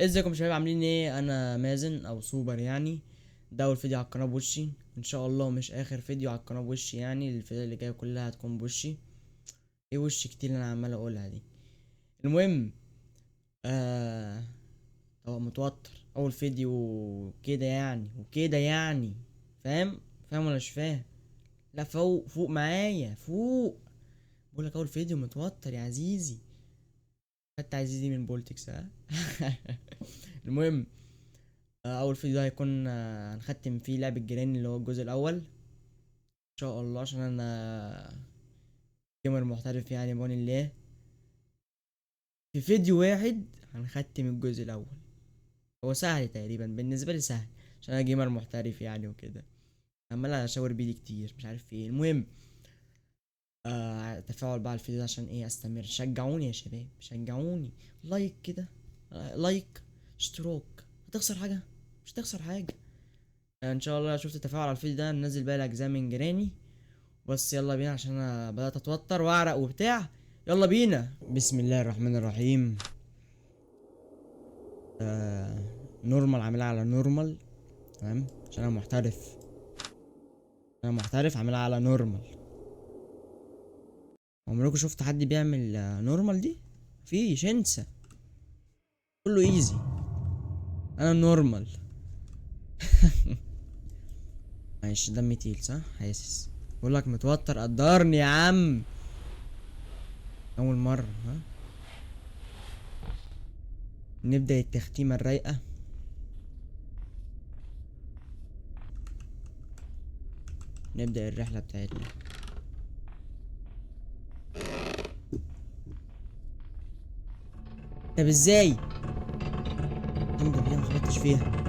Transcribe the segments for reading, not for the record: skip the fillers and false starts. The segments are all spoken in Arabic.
ازيكم يا شباب، عاملين ايه؟ انا مازن او سوبر يعني. ده اول فيديو على القناه بوشي، ان شاء الله مش اخر فيديو على القناه بوشي. يعني الفيديو اللي جايه كلها هتكون بوشي. ايه وش كتير اللي انا عمال اقولها دي. المهم، آه هو متوتر اول فيديو كده يعني وكده يعني. فاهم؟ فاهم ولا مش فاهم؟ لا، فوق فوق معايا فوق. بقول لك اول فيديو متوتر يا عزيزي. خدت عزيزي من بولتكس، ها. المهم، اول فيديو ده هيكون هنختم فيه لعب الجيران اللي هو الجزء الاول ان شاء الله، عشان انا جيمر محترف يعني بعون الله. في فيديو واحد هنختم الجزء الاول. هو سهل تقريبا بالنسبه لي، سهل عشان انا جيمر محترف يعني وكده. عمال اشاور بيدي كتير مش عارف في ايه. المهم، تفاعل بقى على الفيديو ده عشان ايه استمر. شجعوني يا شباب، شجعوني. لايك كده، لايك، اشتراك. هتخسر حاجه؟ مش هتخسر حاجه. ان شاء الله شفت التفاعل على الفيديو ده ننزل بقى الاجزاء من جيراني. بس يلا بينا عشان انا بدأت اتوتر واعرق وبتاع. يلا بينا، بسم الله الرحمن الرحيم. نورمال، عاملها على نورمال. تمام عشان انا محترف. عاملها على نورمال. عمركم شفت حد بيعمل نورمال دي؟ مفيش، انسى. كله ايزي. انا نورمال. معلش دمي تقيل صح، حاسس. بقول لك متوتر، قدرني يا عم. اول مرة ها. نبدأ التختيمة الرايقة. نبدأ الرحلة بتاعتنا. طب ازاي؟ الحمد لله ما خبطتش فيها.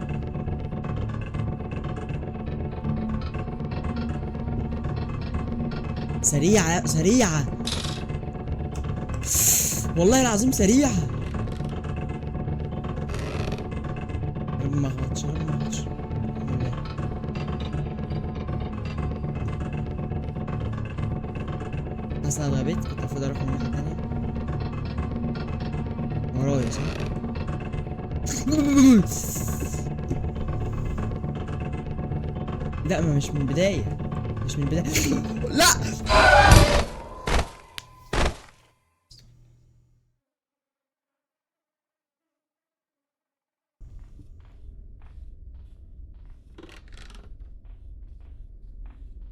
سريعة سريعة، والله العظيم سريعة. يا رب ما اخبطش، يا رب ما اخبطش، الحمد لله. حاسس إن انا اتغبيت، كنت المفروض اروح من الناحية التانية. ورايا صح؟ لا، ما مش من البداية. مش من البداية. لا.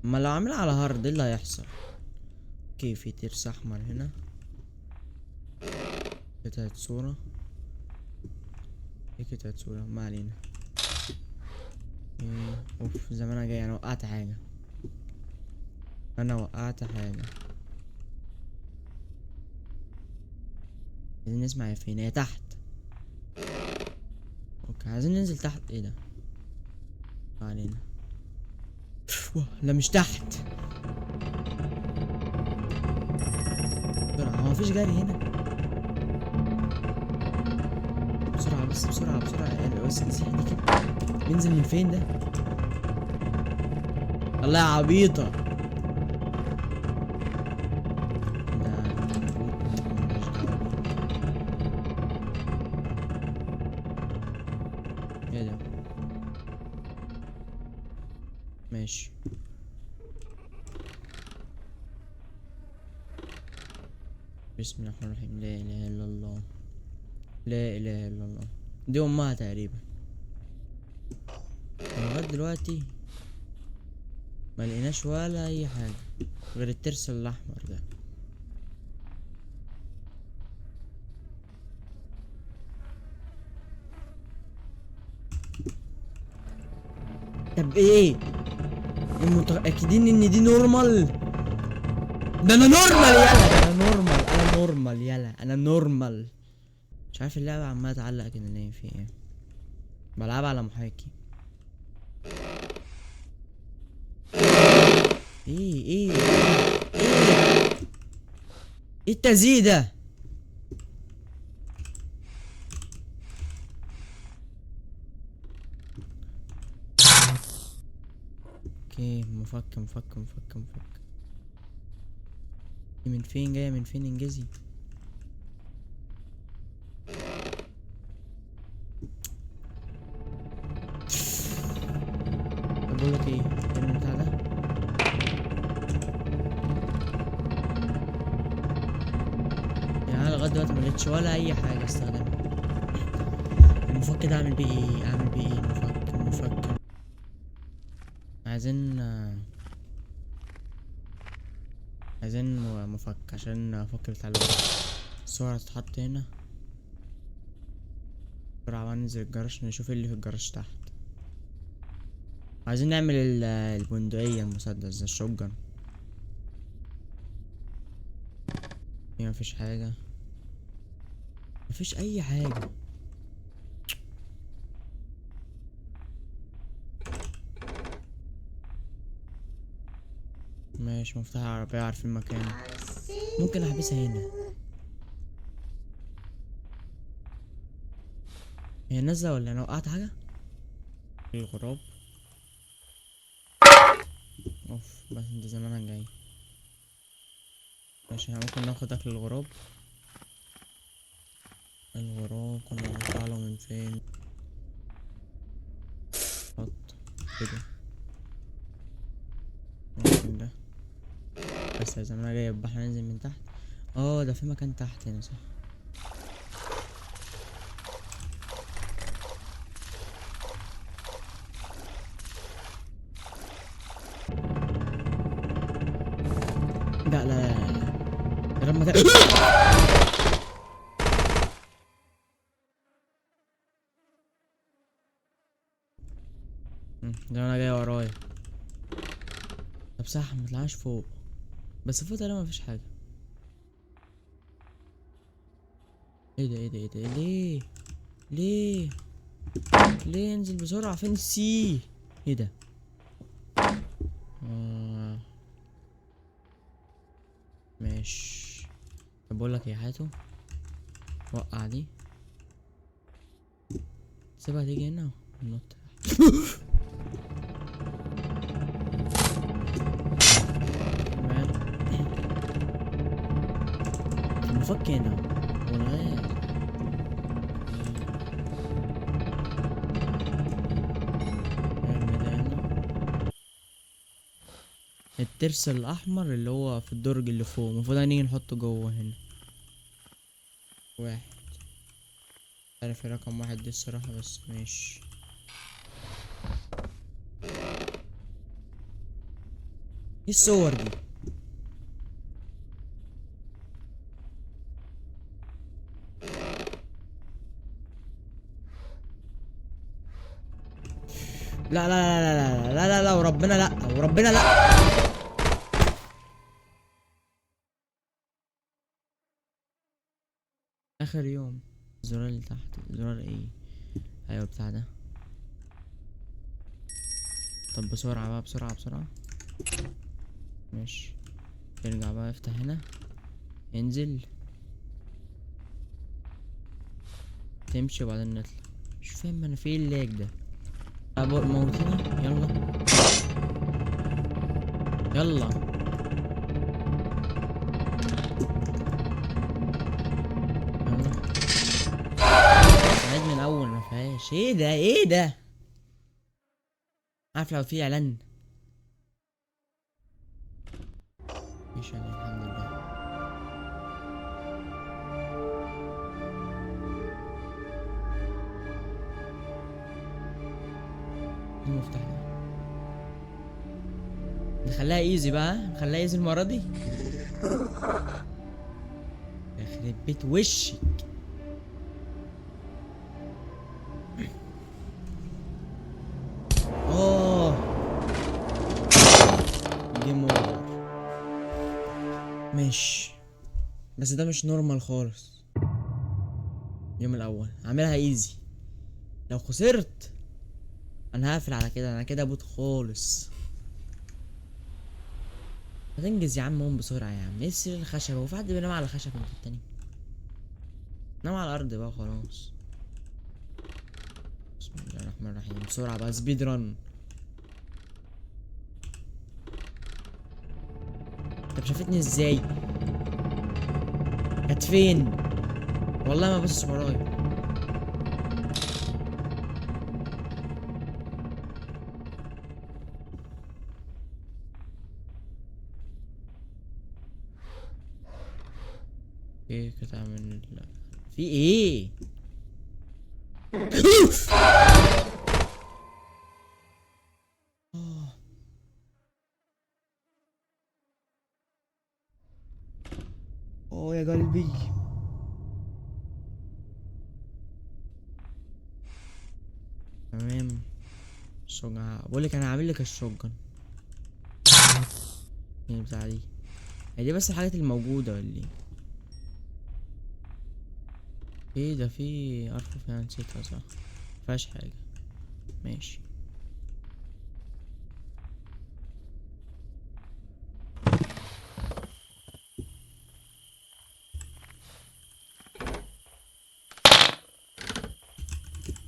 ما لو عاملها على هارد ايه اللي هيحصل؟ اوكي، في ترس احمر هنا بتاعت صورة. ايه بتاعت صورة؟ ما علينا. إيه. اوف، زمانها جاي. انا وقعت حاجة. عايزين نسمع يا فين؟ هي تحت. اوكي، عايزين ننزل تحت. ايه ده؟ ما علينا. لا مش تحت. بسرعة، هو مفيش جري هنا. بسرعة بس، بسرعة بسرعة يعني. بس دي كده بينزل من فين ده؟ الله يا عبيطة. ده المفروض ملناش دعوة بيه. ايه ده؟ ماشي. بسم الله الرحمن الرحيم. لا اله الا الله. لا اله الا الله. دي امها تقريبا. لغاية دلوقتي ما لقيناش ولا اي حاجة غير الترس الاحمر ده. طب ايه؟ متأكدين ان دي نورمال؟ ده انا نورمال يلا، ده انا نورمال، انا نورمال يلا، انا نورمال. مش عارف اللعبة عمالة تعلق كده ليه، في ايه؟ بلعبها على محاكي. ايه ايه التزييق ده؟ اوكي، مفك. دي من فين جاية؟ من فين؟ انجزي. بقولك ايه، ارمي البتاع ده. يعني انا لغايه دلوقتي ملقتش ولا اي حاجه استخدمها. المفك ده اعمل بيه ايه؟ اعمل بيه ايه؟ المفك عايزين عايزين مفك عشان افك بتاع الورق. الصورة هتتحط هنا. بسرعة بقى ننزل الجراج نشوف ايه اللي في الجراج تحت. عايزين نعمل البندقية المسدس ده، الشوتجن. هنا مفيش حاجة، مفيش اي حاجة. ماشي، مفتاح العربية عارفين مكانه. ممكن احبسها هنا. هي نازلة ولا انا وقعت حاجة؟ الغراب. اوف، بس انت زمانك جاي. ماشي، احنا ممكن ناخد اكل الغراب. الغراب كنا بنطلع له من فين؟ حط كده. ممكن ده، بس يا زمانك جاي، يبقى احنا ننزل من تحت. اه، ده في مكان تحت هنا، صح. لا لا لا لا يا رب ما ده انا جاي ورايا. طب صح، مطلعناش فوق. بس فوق تقريبا مفيش حاجة. ايه ده، ايه ده، ايه ده، ليه؟ ليه؟ ليه انزل بسرعة؟ فين السي؟ ايه ده؟ آه. ماشي. طب بقولك ايه، هاته. وقع دي. سيبها تيجي هنا وننط. تمام. المفك هنا والغاز. ارمي ده هنا. الترس الاحمر اللي هو في الدرج اللي فوق، المفروض هنيجي نحطه جوه هنا. واحد. عارف إيه رقم واحد دي الصراحة، بس ماشي. ايه الصور دي؟ لا لا لا لا لا لا لا، وربنا لا، وربنا لا. اخر يوم. الزرار اللي تحت، زرار ايه؟ ايوه بتاع ده. طب بسرعة بقى، بسرعة بسرعة. ماشي. ارجع بقى، افتح هنا. انزل. تمشي وبعدين نطلع. مش فاهم انا في ايه اللاج ده. موتني. يلا يلا. يلا عيد من اول، ما فيهاش. ايه ده، ايه ده؟ عارف لو في اعلان. مفيش اعلان، الحمد لله. إيه المفتاح ده؟ نخليها ايزي بقى، نخليها ايزي المرة دي. يخرب بيت وشي. اوه. جيم اوفر. ماشي. بس ده مش نورمال خالص. اليوم الاول هعملها ايزي. لو خسرت انا هقفل على كده، انا كده بوت خالص. هتنجز يا عم، قوم بسرعة يا عم. ايه السرير الخشب؟ هو في حد بينام على خشب انت التاني؟ نام على الارض بقى خلاص. بسم الله الرحمن الرحيم. بسرعة بقى، سبيد رن. طب شافتني ازاي؟ كانت فين؟ والله ما بص ورايا. ايه قطعة من في ايه؟ آه. يا قلبي. تمام. الشوجن بقولك انا عامل لك الشوجن. ايه بتاع دي؟ هي دي بس الحاجات الموجودة ولا ايه؟ ايه ده؟ في ارفف انا نسيتها صح؟ مفيهاش حاجة. ماشي.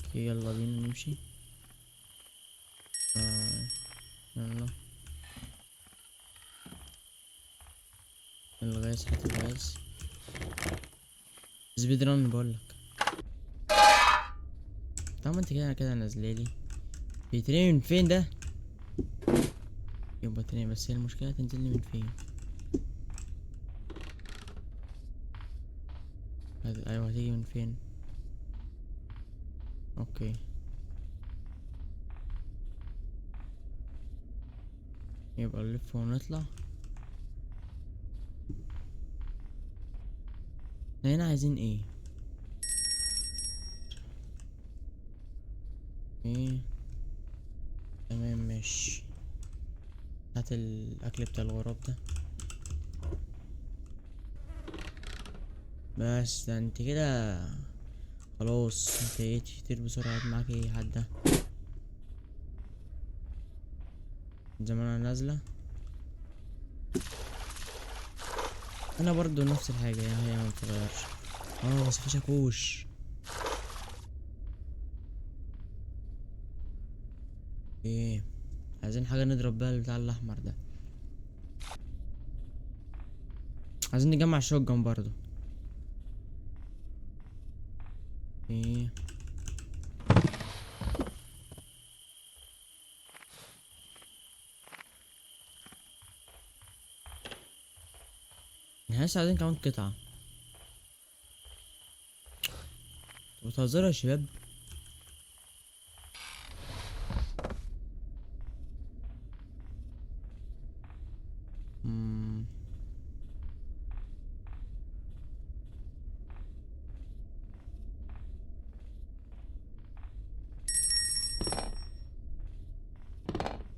اوكي يلا بينا نمشي. آه. يلا. الغاز هات الغاز. سبيد ران بقولك. طب ما انت كده كده نازلالي. بيترمي من فين ده؟ يبقى تاني بس هي المشكلة تنزلني من فين؟ ايوه هتيجي من فين؟ اوكي. يبقى نلف ونطلع. احنا هنا عايزين ايه؟ ايه. تمام ماشي. هات الاكل بتاع الغراب ده. بس ده انت كده خلاص. انت ايه تطير بسرعة؟ هات معاك ايه حد ده؟ زمانها نازلة. انا برضو نفس الحاجة يعني هي ما بتتغيرش. بس في شاكوش. ايه. عايزين حاجة نضرب بيها البتاع الاحمر ده. عايزين نجمع الشوتجن برضو. ايه. احنا لسه عايزين كمان قطعة. انتوا بتهزروا يا شباب. مم.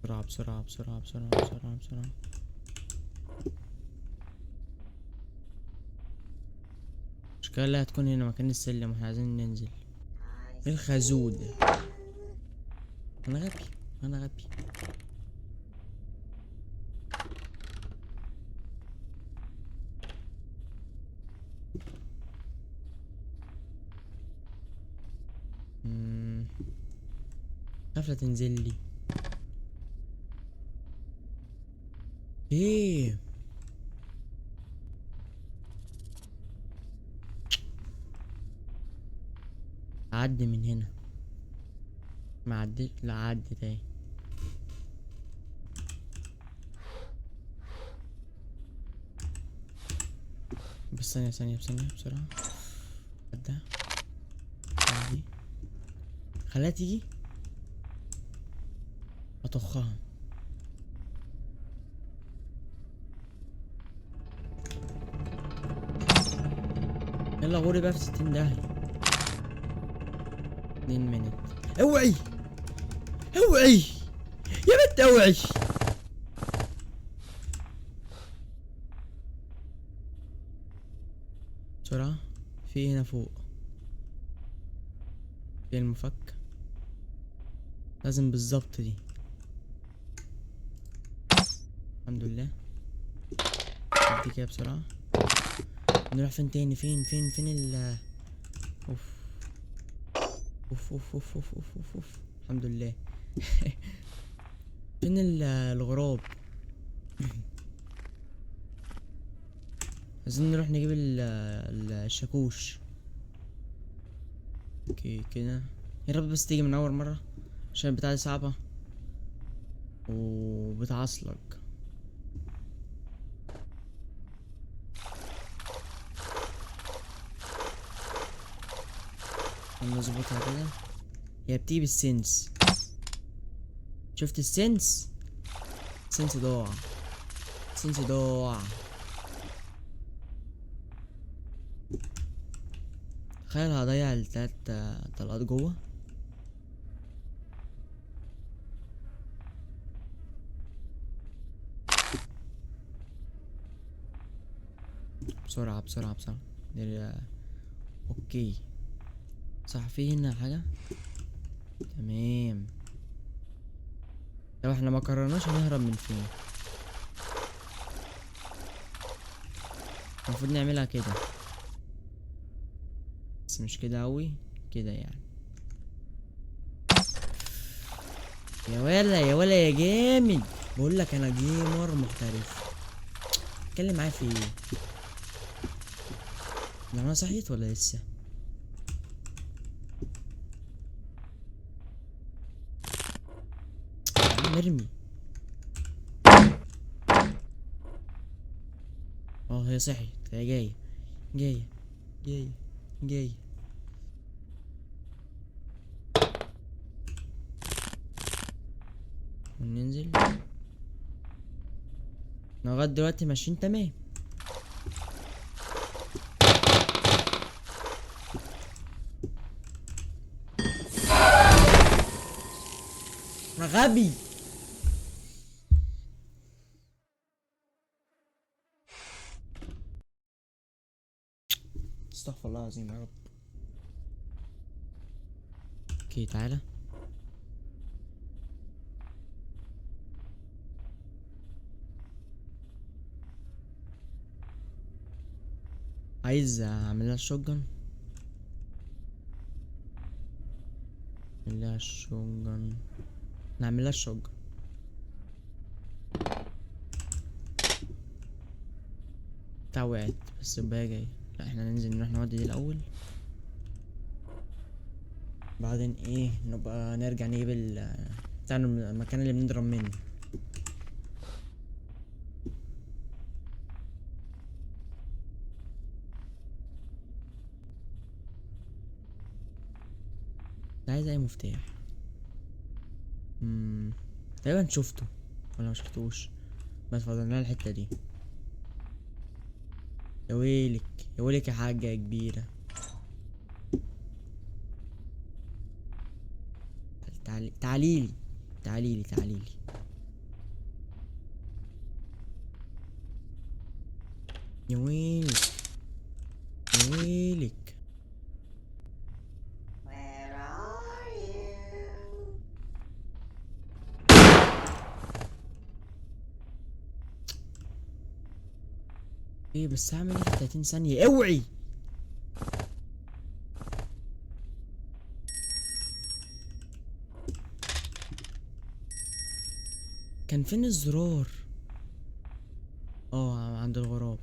بسرعة بسرعة بسرعة بسرعة بسرعة بسرعة. المشكلة اللي هتكون هنا مكان السلم واحنا عايزين ننزل. ايه الخازوق ده؟ انا غبي. انا غبي. خاف لا تنزل لي. ايه. عدي من هنا. ما عديت. لا عدي تاني. بس ثانية ثانية بثانية بسرعة. عدى. عدي. خليها تيجي. اطخها. يلا غوري بقى في 60 داهية. 2 منت. اوعي. اوعي. يا بنت اوعي. بسرعة. في هنا فوق. في المفك. لازم بالظبط دي. الحمد لله. دي كده بسرعة. نروح فين تاني؟ فين اوف. اوف اوف اوف اوف اوف اوف, أوف. الحمد لله. فين الغراب؟ عايزين نروح نجيب الشاكوش. اوكي كده. يا رب بس تيجي من اول مرة عشان البتاعة دي صعبة وبتعصلك. نظبطها كده. هي بتيجي بالسنس. شفت السنس؟ السنس ضاع. السنس ضاع. تخيل هضيع التلات طلقات جوه. بسرعة بسرعة بسرعة. اوكي. صح، في هنا حاجة. تمام. لو احنا ما قررناش هنهرب من فين. المفروض نعملها كده، بس مش كده اوي كده يعني. يا ولا يا ولا يا جامد. بقول لك انا جيمر محترف. اتكلم معايا في ايه؟ لا انا صحيت ولا لسه؟ يا عم ارمي. اه هي صحيت، هي جاية جاية جاية جاية. وننزل. احنا لغاية دلوقتي ماشيين تمام. انا غبي. استغفر الله العظيم يا رب. اوكي تعالى. عايز اعملها الشوتجن. نعملها الشوتجن. نعملها الشوتجن. بتاع وقعت بس الباقي جاي. لا احنا ننزل نروح نودي دي الاول، بعدين ايه نبقى نرجع نجيب بتاع المكان اللي بنضرب منه. ده عايز اي مفتاح. تقريبا شفته ولا مشفتوش. بس فضلنا الحتة دي. يا ويلك يا ويلك يا حاجة يا كبيرة. تعاليلي تعاليلي تعاليلي. يا ويلك يا ويلك. ايه بس هعمل ايه في 30 ثانية؟ اوعي. كان فين الزرار؟ اه عند الغراب.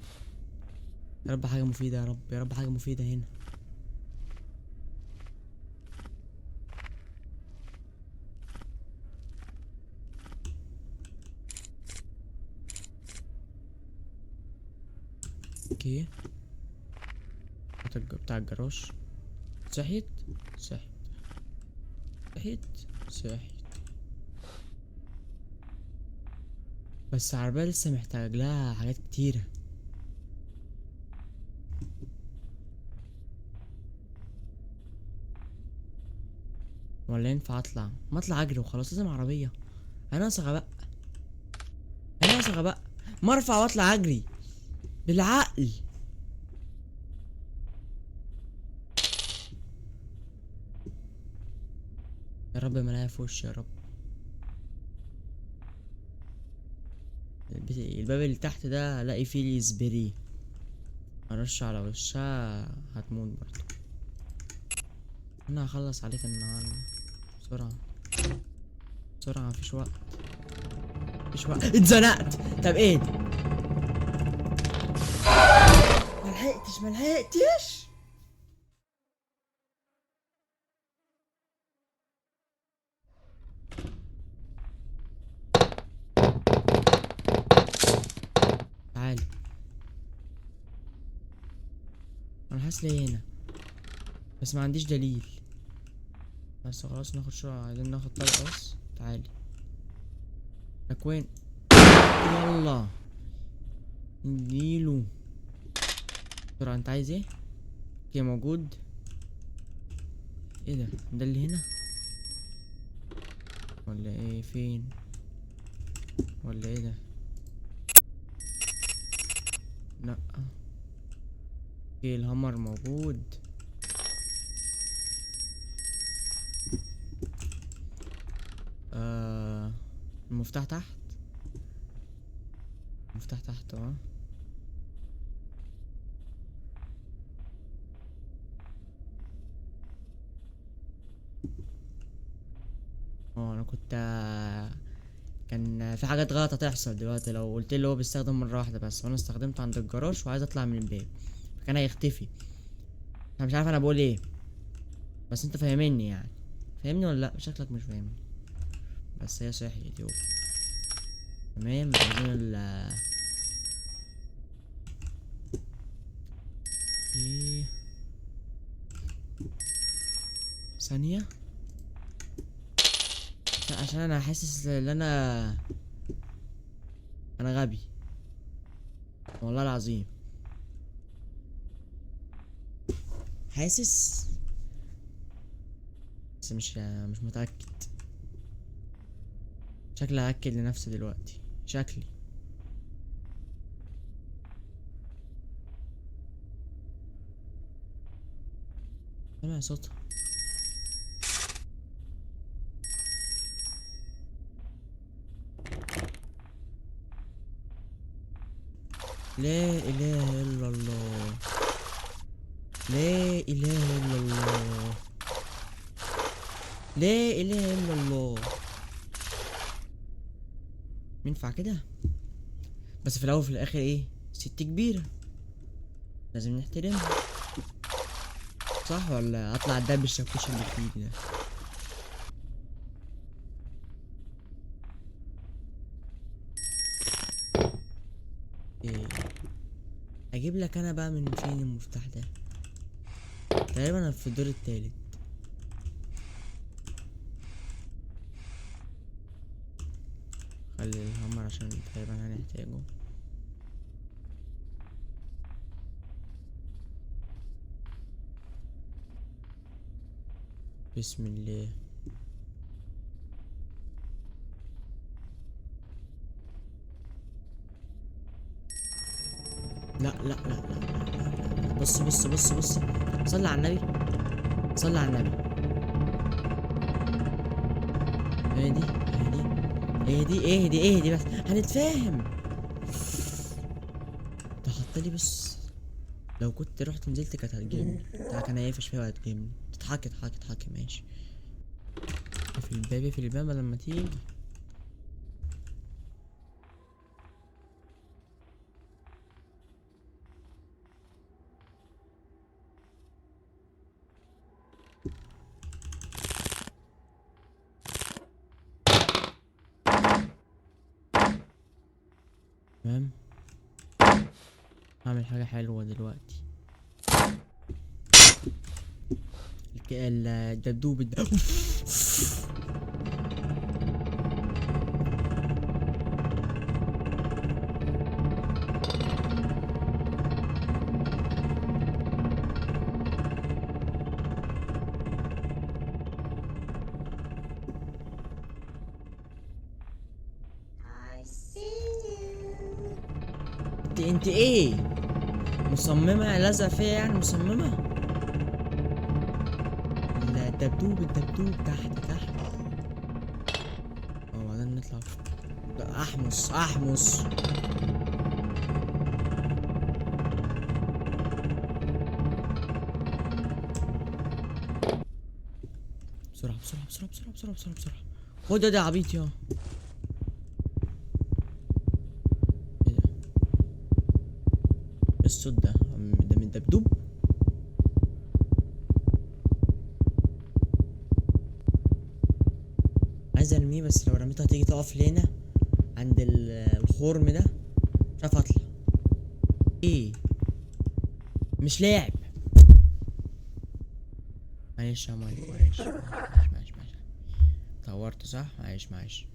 يا رب حاجة مفيدة، يا رب يا رب حاجة مفيدة هنا. اوكي. بتاع الجراج. صحيت صحيت صحيت صحيت. بس العربية لسه محتاج لها حاجات كتيرة. ولا ينفع اطلع؟ ما اطلع اجري وخلاص، لازم عربية. انا ناقص غباء. انا ناقص غباء. ما ارفع واطلع اجري بالعقل. يا رب ما الاقيها في وشي يا رب. الباب اللي تحت ده الاقي فيه لي سبري ارش على وشها هتموت برضه. انا هخلص عليك النهارده. بسرعة بسرعة مفيش وقت. مفيش وقت اتزنقت. طب ايه دي؟ ملحقتش. تعالي. انا حاسس ليه هنا بس ما عنديش دليل. بس خلاص ناخد شوية، عايزين ناخد طلقة بس. تعالي لك وين؟ يلا نديله بسرعة. انت عايز ايه؟ اوكي موجود. ايه ده اللي هنا ولا ايه؟ فين ولا ايه ده؟ لا اوكي الهامر موجود. المفتاح تحت. المفتاح تحت اه. انا كنت كان في حاجات غلط هتحصل دلوقتي لو قلت له هو بيستخدم مرة واحدة بس، وانا استخدمته عند الجراج وعايز اطلع من الباب فكان هيختفي. انا مش عارف انا بقول ايه، بس انت فاهمني يعني. فاهمني ولا لا؟ شكلك مش فاهمني. بس هي صحيت يو. تمام عايزين ايه ثانية. عشان انا حاسس ان انا غبي والله العظيم. حاسس بس مش متأكد. شكلي هأكد لنفسي دلوقتي. شكلي سامع صوتها. لا اله الا الله. لا اله الا الله. لا اله الا الله. ينفع كده؟ بس في الاول وفي الاخر ايه؟ ست كبيرة لازم نحترمها. صح ولا اطلع ادب الشاكوش اللي في ايدي ده؟ ايه اجيب لك انا بقى من فين المفتاح ده؟ تقريبا انا في الدور التالت. خلي الهامر عشان تقريبا هنحتاجه. بسم الله. لا لا لا لا, لا. بص بص بص بص. صلي على النبي. صلي على النبي. اهدي اهدي اهدي اهدي بس هنتفاهم. ده حطلي بس. لو كنت رحت نزلت كانت هتجيبني. ده كان هيقفش فيها وهتجيبني. تضحكي اضحكي اضحكي ماشي. في الباب لما تيجي. تمام. هعمل حاجة حلوة دلوقتي. الدبدوب انت ايه؟ مصممة لازقة فيا يعني مصممة؟ الدبدوب تحت. وبعدين نطلع فوق. لا احمس. بسرعة. خد ده عبيط يا. ايه ده؟ الصوت ده من الدبدوب. عايز ارميه بس لو رميته هتيجي تقف لينا عند الخرم ده. مش عارف اطلع. ايه مش لاعب. معلش يا مايك معلش. طورت صح؟ معلش معلش.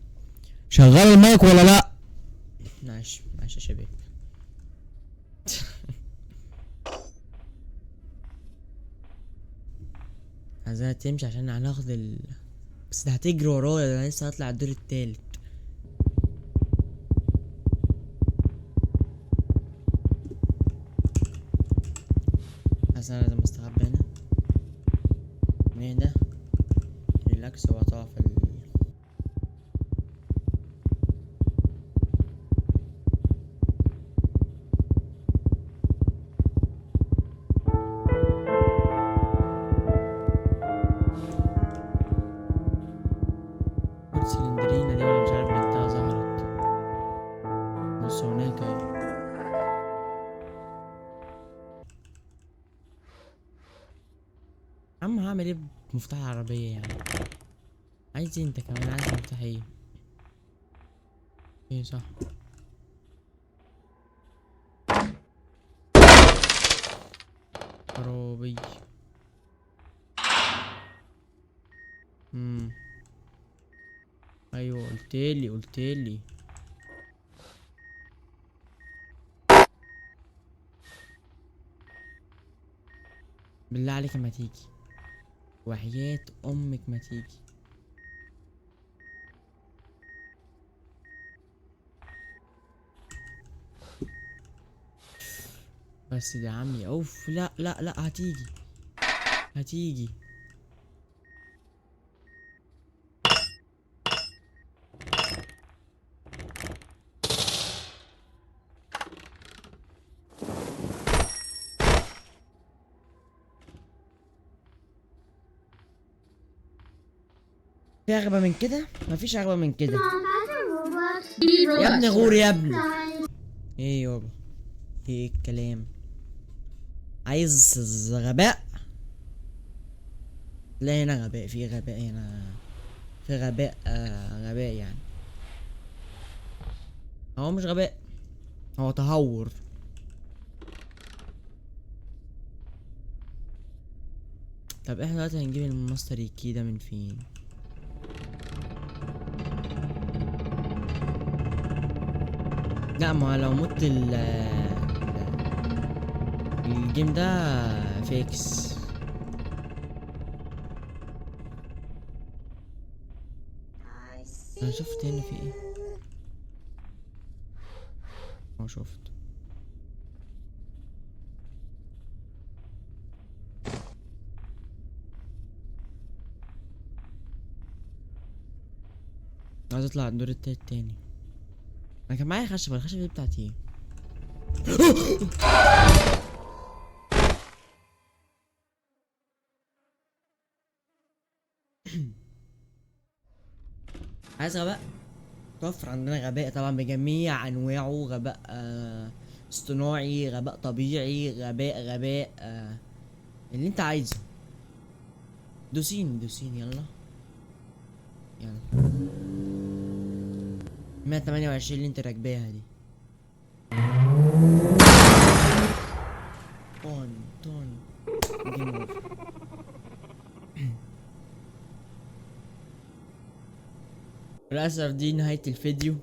شغال المايك ولا لا؟ معلش معلش يا شباب. عايزاها تمشي عشان هناخد بس ده هتجري ورايا، ده انا لسه هطلع الدور التالت. حاسس انا لازم استخبى هنا. نهدى ريلاكس واطلع في السلندرينة دي، ولا مش عارف بنتها ظهرت. بص هناك اهي. يا عم هعمل ايه بمفتاح العربية يعني؟ عايز إيه انت كمان؟ عايز مفتاح ايه؟ ايه صح. خرابي. امم ايوه قلتلي. بالله عليك ما تيجي، وحياة امك ما تيجي. بس ده يا عمي اوف، لا لا لا، هتيجي. في اغبى من كده؟ مفيش اغبى من كده. يا ابني غور يا ابني. ايه يابا؟ ايه الكلام؟ عايز غباء؟ لا هنا غباء، في غباء هنا، في غباء غباء يعني. هو مش غباء، هو تهور. طب احنا دلوقتي هنجيب الماستر كي ده من فين؟ لا ما لو مت الجيم ده فيكس. انا شفت هنا في ايه؟ اه شفت. عايز اطلع الدور التالت تاني. انا كان معايا خشبة، الخشبة دي بتاعتي ايه؟ عايز غباء؟ توفر عندنا غباء طبعا بجميع انواعه، غباء اصطناعي، غباء طبيعي، غباء اللي انت عايزه. دوسين يلا. يلا 128 اللي انت راكباها دي. طون جيم اوفر. للأسف دي نهاية الفيديو.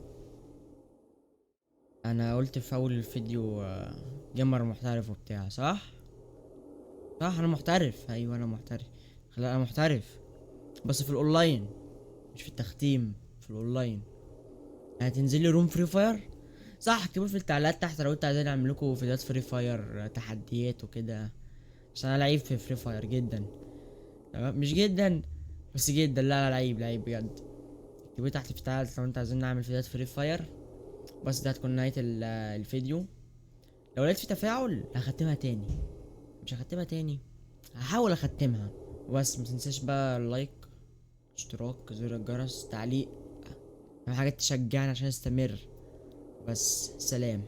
أنا قلت في أول الفيديو جيمر محترف وبتاع، صح؟ صح أنا محترف، أيوة أنا محترف. لا أنا محترف بس في الأونلاين، مش في التختيم، في الأونلاين. هتنزلي روم فري فاير؟ صح، اكتبوا في التعليقات تحت لو انتوا عايزين اعمل لكم فيديوهات فري فاير تحديات وكده، عشان انا لعيب في فري فاير جدا. تمام مش جدا بس جدا، لا لا لعيب بجد. اكتبوا تحت في التعليقات لو انتوا عايزين نعمل فيديوهات فري فاير. بس ده هتكون نهاية الفيديو. لو لقيت في تفاعل هختمها تاني، مش هختمها تاني، هحاول اختمها. بس متنساش بقى اللايك، اشتراك، زر الجرس، تعليق، حاجات تشجعني عشان استمر. بس سلام.